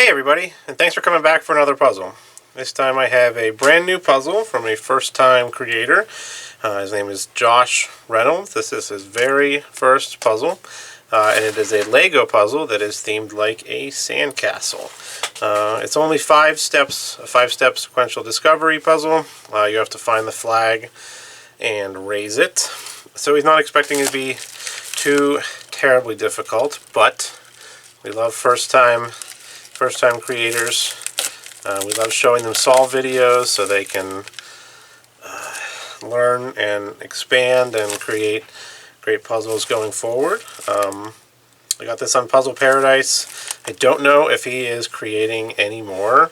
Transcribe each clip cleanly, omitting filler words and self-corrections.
Hey everybody, and thanks for coming back for another puzzle. This time I have a brand new puzzle from a first-time creator. His name is Josh Reynolds. This is his very first puzzle, and it is a Lego puzzle that is themed like a sandcastle. It's only 5 steps, a 5-step sequential discovery puzzle. You have to find the flag and raise it. So he's not expecting it to be too terribly difficult, but we love first-time creators. We love showing them solve videos so they can learn and expand and create great puzzles going forward. I got this on Puzzle Paradise. I don't know if he is creating any more.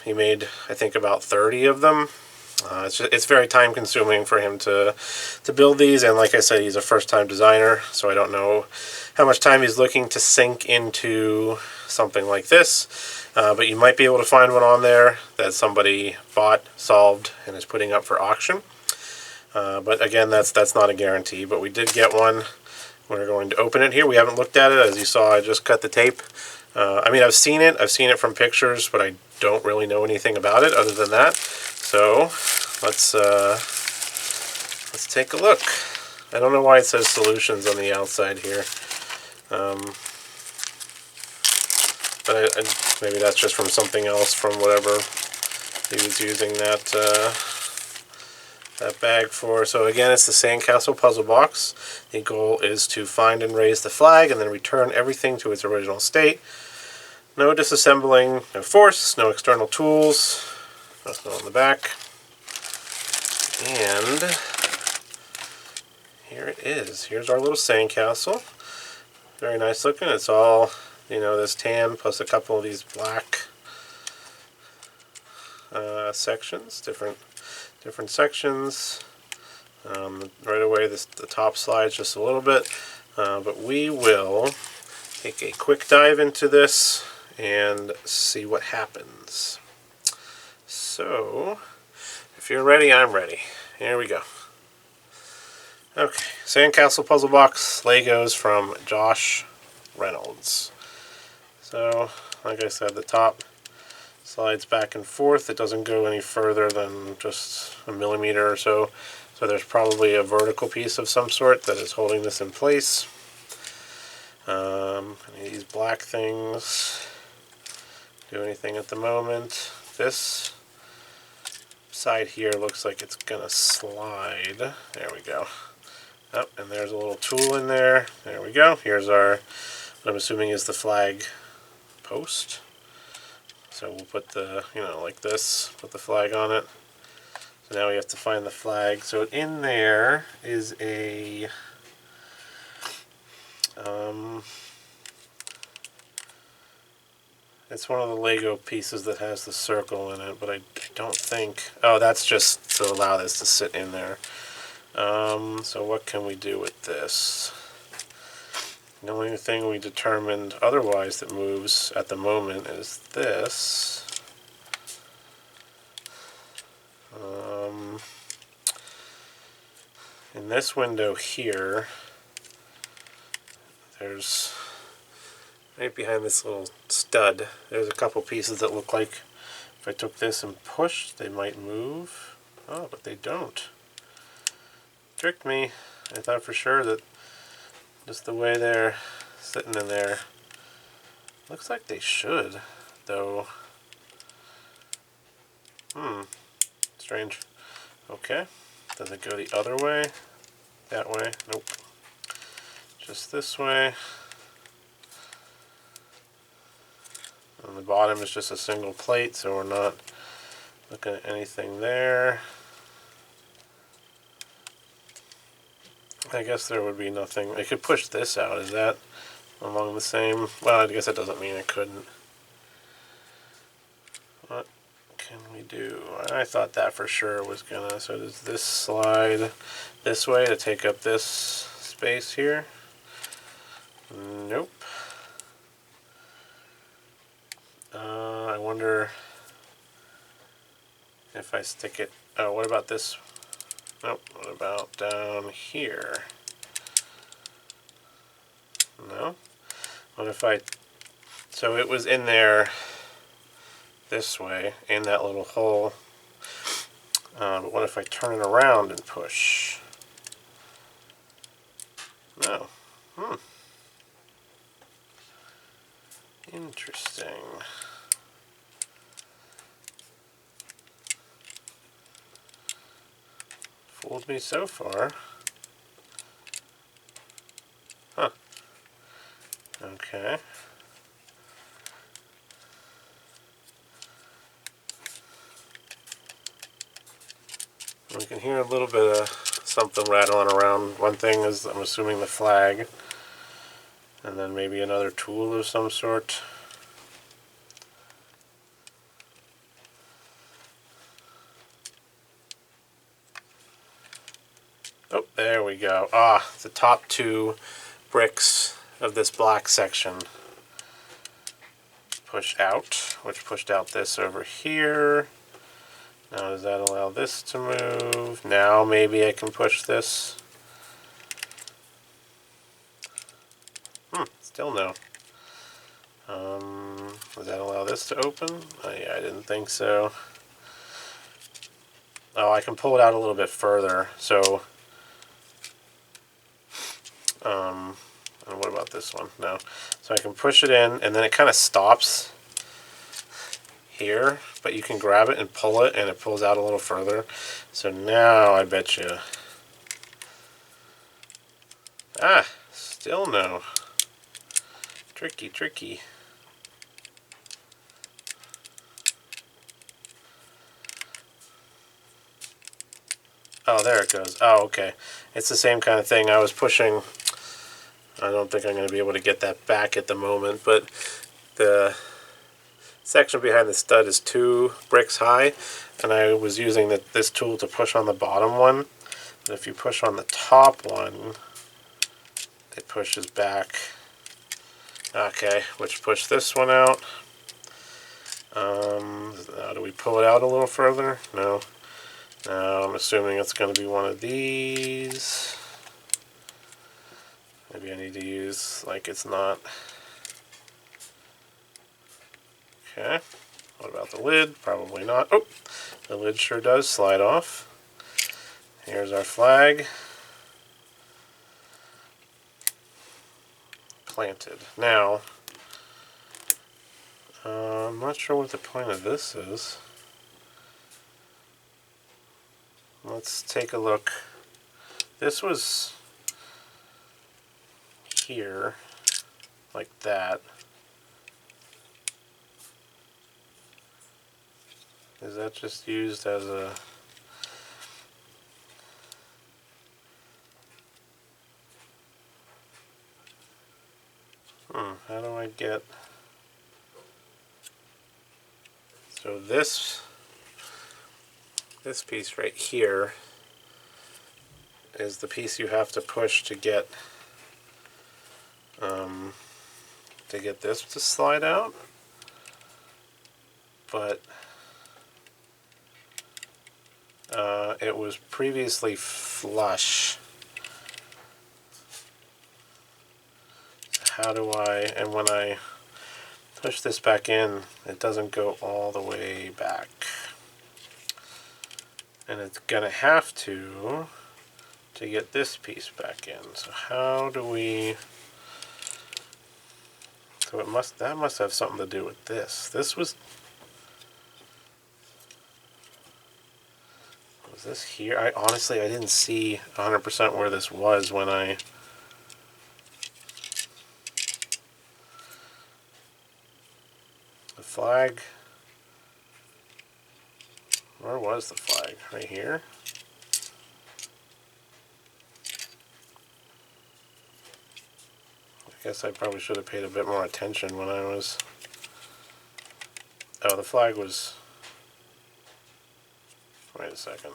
He made, I think, about 30 of them. It's very time consuming for him to build these, and like I said, he's a first-time designer, so I don't know how much time he's looking to sink into something like this, but you might be able to find one on there that somebody bought, solved, and is putting up for auction. But again, that's not a guarantee, but we did get one. We're going to open it here. We haven't looked at it. As you saw, I just cut the tape. I mean, I've seen it from pictures, but I don't really know anything about it other than that. So let's take a look. I don't know why it says solutions on the outside here, but maybe that's just from something else, from whatever he was using that bag for. So again, it's the Sandcastle Puzzle box. The goal is to find and raise the flag and then return everything to its original state. No disassembling, no force, no external tools. Nothing on the back. And here it is. Here's our little sandcastle. Very nice looking. It's all, this tan plus a couple of these black sections, different sections. Right away, the top slides just a little bit, but we will take a quick dive into this and see what happens. So, if you're ready, I'm ready. Here we go. Okay, Sandcastle Puzzle Box, Legos from Josh Reynolds. So, like I said, the top slides back and forth. It doesn't go any further than just a millimeter or so. So there's probably a vertical piece of some sort that is holding this in place. These black things do anything at the moment. This side here looks like it's gonna slide. There we go. Oh, and there's a little tool in there. There we go. Here's what I'm assuming is the flag post. So we'll put like this, put the flag on it. So now we have to find the flag. So in there is a it's one of the Lego pieces that has the circle in it, but I don't think... Oh, that's just to allow this to sit in there. So what can we do with this? The only thing we determined otherwise that moves at the moment is this. In this window here, there's... right behind this little stud, there's a couple pieces that look like if I took this and pushed, they might move. Oh, but they don't. Tricked me. I thought for sure that just the way they're sitting in there, looks like they should, though. Strange. Okay. Does it go the other way? That way? Nope. Just this way. On the bottom is just a single plate, so we're not looking at anything there. I guess there would be nothing. I could push this out. Is that along the same? Well, I guess that doesn't mean it couldn't. What can we do? I thought that for sure was gonna. So does this slide this way to take up this space here? Nope. I wonder if I stick it... Oh, what about this? Nope. What about down here? No. What if I So it was in there this way, in that little hole. But what if I turn it around and push? No. Interesting. Fooled me so far. Huh. Okay. We can hear a little bit of something rattling around. One thing is, I'm assuming, the flag. And then maybe another tool of some sort. Oh, there we go. Ah, the top two bricks of this black section push out, which pushed out this over here. Now does that allow this to move? Now maybe I can push this. Still no. Does that allow this to open? Oh, yeah, I didn't think so. Oh, I can pull it out a little bit further. So, and what about this one? No. So I can push it in, and then it kind of stops here, but you can grab it and pull it, and it pulls out a little further. So now I bet you. Ah, still no. Tricky, tricky. Oh, there it goes. Oh, okay. It's the same kind of thing. I was pushing. I don't think I'm going to be able to get that back at the moment, but the section behind the stud is 2 bricks high, and I was using this tool to push on the bottom one. And if you push on the top one, it pushes back. Okay, which pushed this one out. Now do we pull it out a little further? No. Now I'm assuming it's going to be one of these. Maybe I need to use like it's not. Okay. What about the lid? Probably not. Oh, the lid sure does slide off. Here's our flag. Planted. Now, I'm not sure what the point of this is. Let's take a look. This was here, like that. Is that just used as a... how do I get... So this piece right here is the piece you have to push to get this to slide out, but it was previously flush. How do I, and when I push this back in, it doesn't go all the way back. And it's gonna have to get this piece back in. So how do we, so that must have something to do with this. This was this here? I honestly didn't see 100% where this was when I the flag. Where was the flag? Right here? I guess I probably should have paid a bit more attention when I was... Oh, the flag was... Wait a second.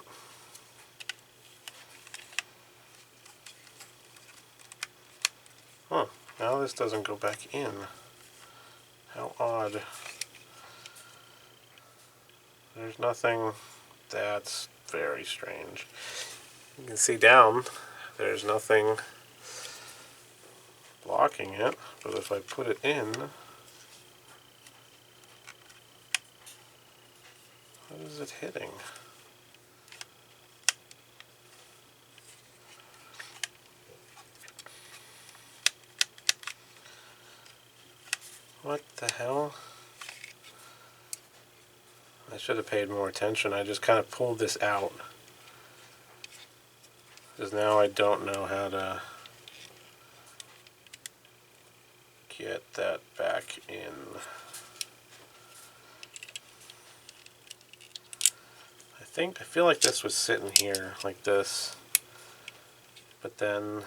Huh. Now this doesn't go back in. How odd. There's nothing. That's very strange. You can see down, there's nothing blocking it, but if I put it in, What is it hitting? What the hell? I should have paid more attention. I just kind of pulled this out. Because now I don't know how to get that back in. I feel like this was sitting here like this. But then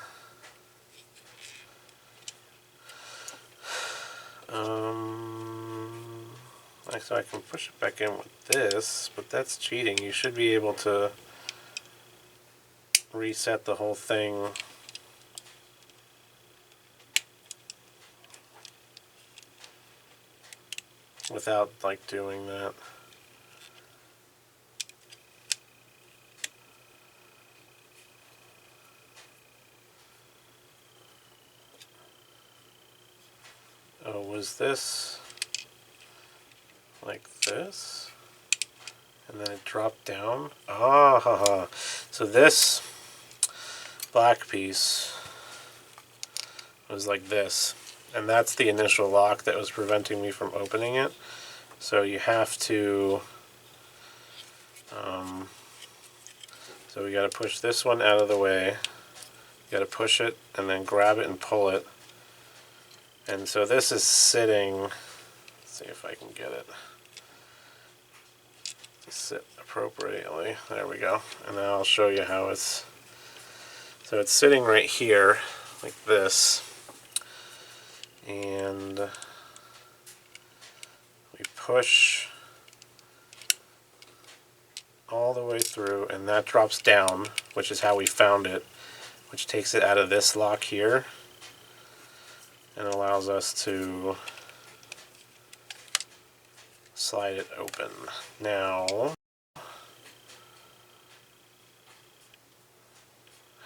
so I can push it back in with this, but that's cheating. You should be able to reset the whole thing without like doing that. Oh, was this like this? And then it dropped down? Ah, so this black piece was like this. And that's the initial lock that was preventing me from opening it. So you have to... so we got to push this one out of the way. You got to push it and then grab it and pull it. And so this is sitting... Let's see if I can get it to sit appropriately. There we go. And now I'll show you how it's... So it's sitting right here, like this. And we push all the way through, and that drops down, which is how we found it, which takes it out of this lock here and allows us to slide it open. Now,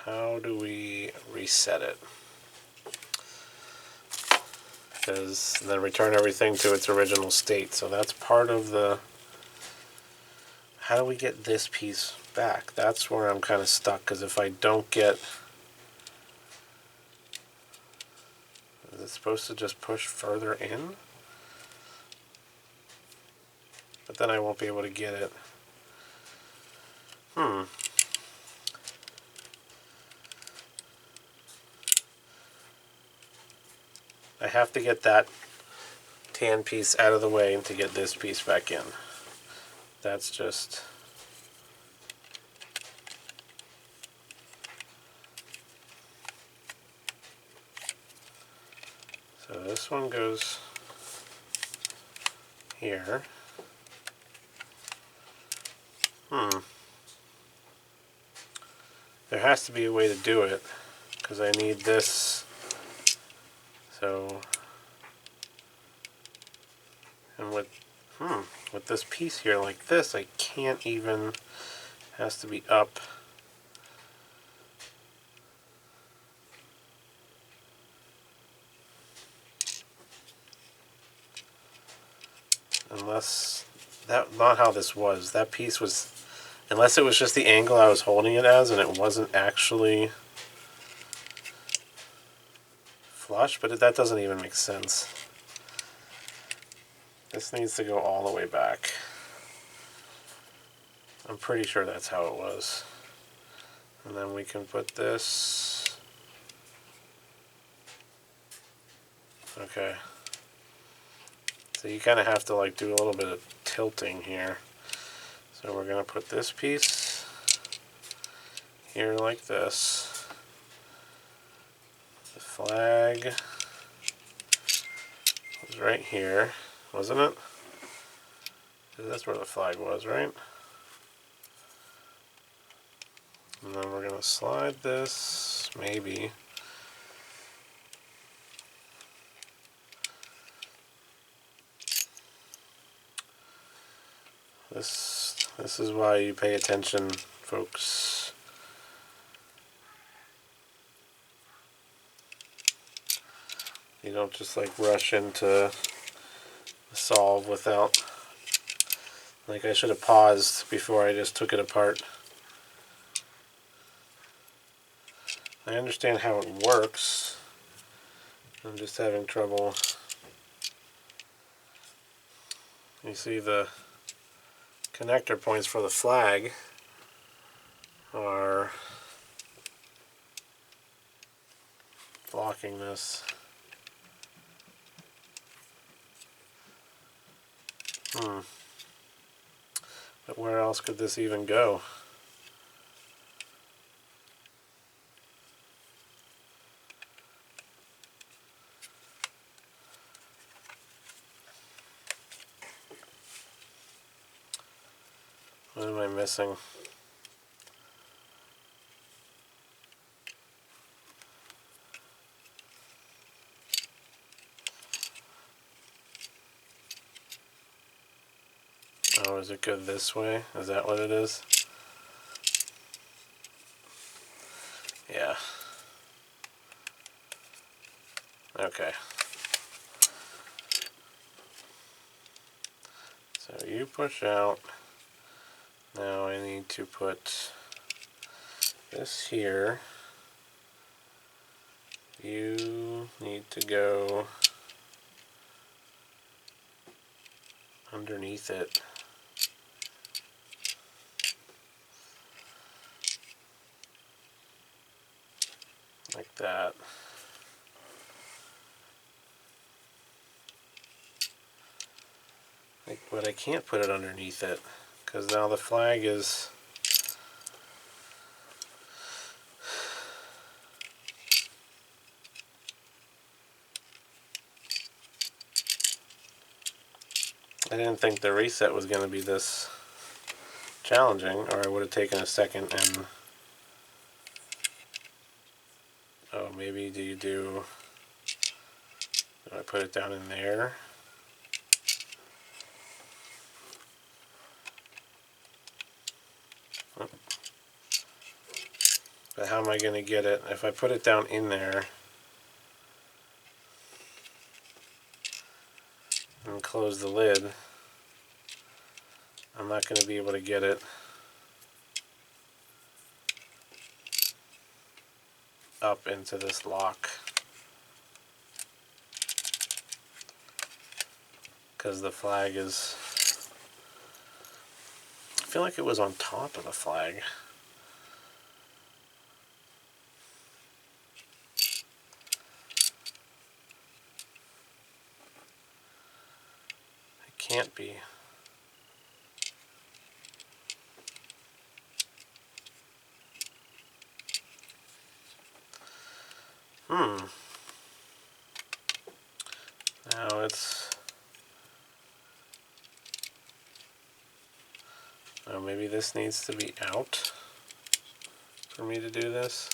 how do we reset it? Because then return everything to its original state. So that's part of the... How do we get this piece back? That's where I'm kind of stuck, because if I don't get... Is it supposed to just push further in? But then I won't be able to get it. I have to get that tan piece out of the way to get this piece back in. That's just... So this one goes here. There has to be a way to do it, because I need this. So, and with this piece here like this, I can't even, it has to be up. Unless, not how this was. That piece was, unless it was just the angle I was holding it as and it wasn't actually flush, but that doesn't even make sense. This needs to go all the way back. I'm pretty sure that's how it was. And then we can put this... Okay. So you kind of have to like do a little bit of tilting here. So we're going to put this piece here like this. The flag was right here, wasn't it? 'Cause that's where the flag was, right? And then we're going to slide this, maybe. This is why you pay attention, folks. You don't just like rush into solve without Like, I should have paused before I just took it apart. I understand how it works. I'm just having trouble. You see the connector points for the flag are blocking this. But where else could this even go? What am I missing? Oh, is it good this way? Is that what it is? Yeah. Okay. So you push out. Now I need to put this here. You need to go underneath it. Like that. But I can't put it underneath it because now the flag is I didn't think the reset was going to be this challenging, or I would have taken a second and oh, maybe do I put it down in there? Oh. But how am I going to get it if I put it down in there and close the lid? I'm not going to be able to get it up into this lock because the flag is, I feel like it was on top of the flag. It can't be. Now it's, oh, maybe this needs to be out for me to do this.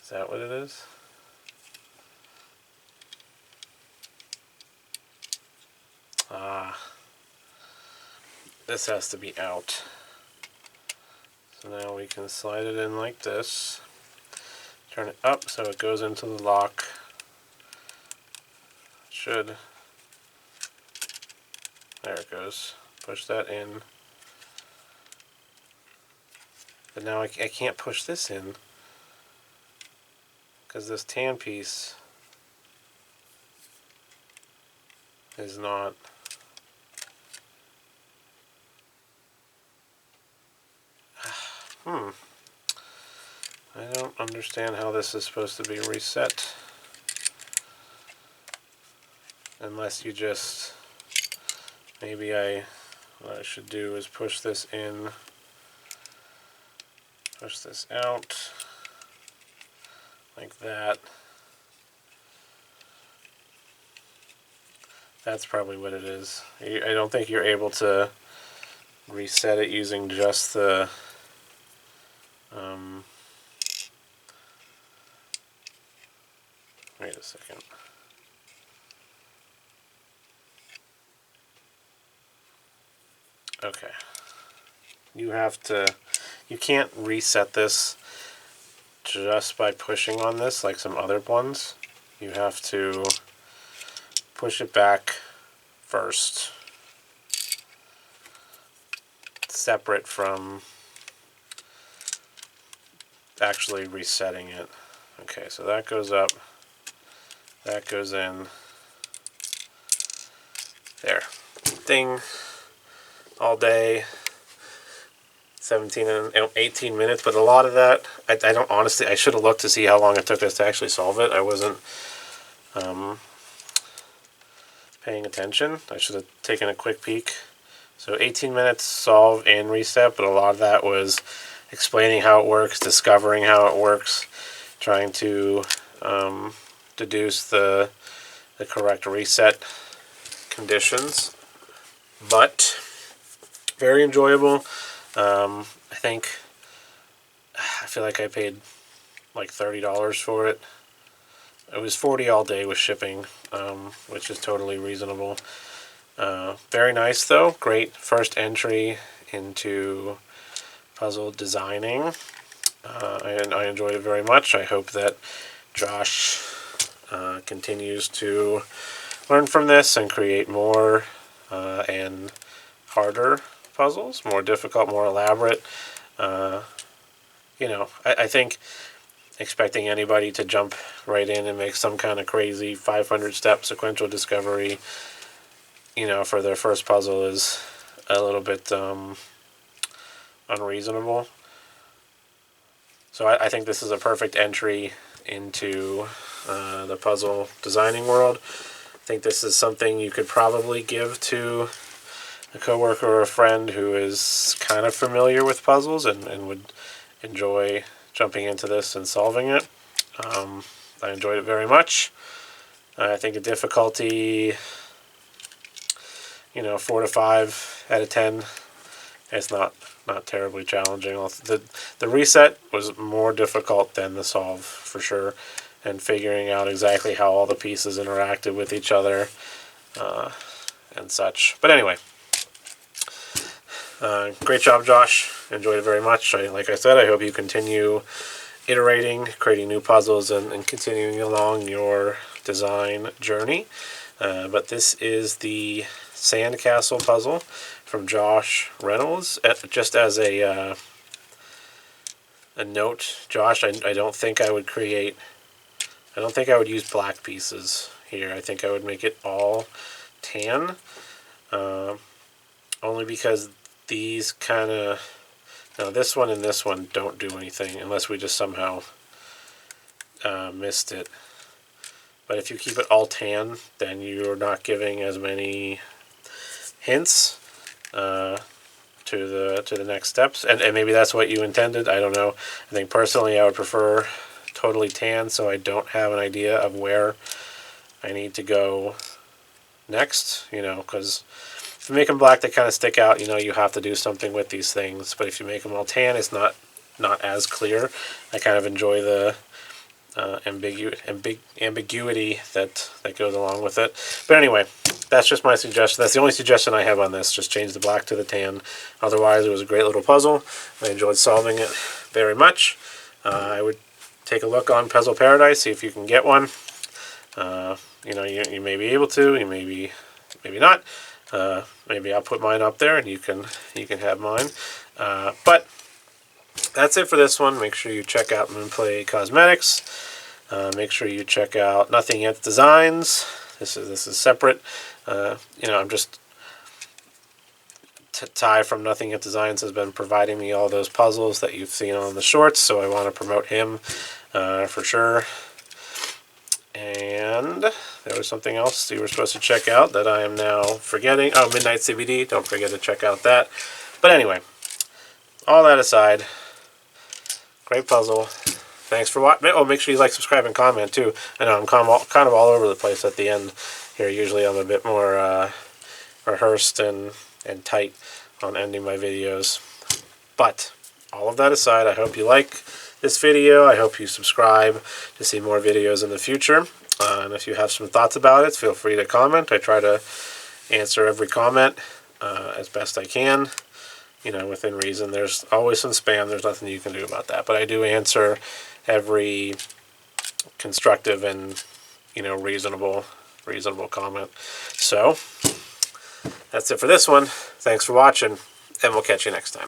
Is that what it is? Ah, this has to be out. So now we can slide it in like this. Turn it up so it goes into the lock. Should. There it goes. Push that in. But now I can't push this in because this tan piece is not. I don't understand how this is supposed to be reset. Unless you just, maybe what I should do is push this in, push this out, like that. That's probably what it is. I don't think you're able to reset it using just the wait a second. Okay. You can't reset this just by pushing on this like some other ones. You have to push it back first separate from actually resetting it. Okay, so that goes up, that goes in, there, ding, all day, 17 and 18 minutes, but a lot of that, I don't honestly, I should have looked to see how long it took us to actually solve it. I wasn't paying attention. I should have taken a quick peek. So 18 minutes solve and reset, but a lot of that was explaining how it works, discovering how it works, trying to deduce the correct reset conditions. But very enjoyable. I feel like I paid like $30 for it. It was $40 all day with shipping, which is totally reasonable. Very nice though. Great first entry into puzzle designing. I enjoyed it very much. I hope that Josh continues to learn from this and create more and harder puzzles, more difficult, more elaborate. I think expecting anybody to jump right in and make some kind of crazy 500-step sequential discovery, for their first puzzle is a little bit unreasonable. So I think this is a perfect entry into the puzzle designing world. I think this is something you could probably give to a coworker or a friend who is kind of familiar with puzzles and would enjoy jumping into this and solving it. I enjoyed it very much. I think the difficulty, 4 to 5 out of 10. It's not terribly challenging. The reset was more difficult than the solve for sure, and figuring out exactly how all the pieces interacted with each other and such. But anyway, great job, Josh. Enjoyed it very much. Like I said, I hope you continue iterating, creating new puzzles, and continuing along your design journey. But this is the Sandcastle Puzzle from Josh Reynolds. Just as a note, Josh, I don't think I would use black pieces here. I think I would make it all tan, only because these kind of, this one and this one don't do anything unless we just somehow missed it. But if you keep it all tan, then you're not giving as many hints to the next steps, and maybe that's what you intended. I don't know. I think personally I would prefer totally tan, so I don't have an idea of where I need to go next. Because if you make them black, they kind of stick out. You have to do something with these things. But if you make them all tan, it's not as clear. I kind of enjoy the ambiguity that goes along with it. But anyway, that's just my suggestion. That's the only suggestion I have on this. Just change the black to the tan. Otherwise, it was a great little puzzle. I enjoyed solving it very much. I would take a look on Puzzle Paradise, see if you can get one. You may be able to. You maybe not. Maybe I'll put mine up there and you can have mine. But that's it for this one. Make sure you check out Moonplay Cosmetics. Make sure you check out Nothing Yet Designs. This is separate. I'm just Ty from Nothing Yet Designs has been providing me all those puzzles that you've seen on the shorts, so I want to promote him for sure. And there was something else you were supposed to check out that I am now forgetting. Oh, Midnight CBD. Don't forget to check out that. But anyway, all that aside, great puzzle. Thanks for watching. Oh, make sure you like, subscribe, and comment too. I know I'm kind of all over the place at the end here. Usually I'm a bit more rehearsed and tight on ending my videos. But all of that aside, I hope you like this video. I hope you subscribe to see more videos in the future. And if you have some thoughts about it, feel free to comment. I try to answer every comment as best I can. Within reason. There's always some spam. There's nothing you can do about that. But I do answer every constructive and, reasonable comment. So, that's it for this one. Thanks for watching, and we'll catch you next time.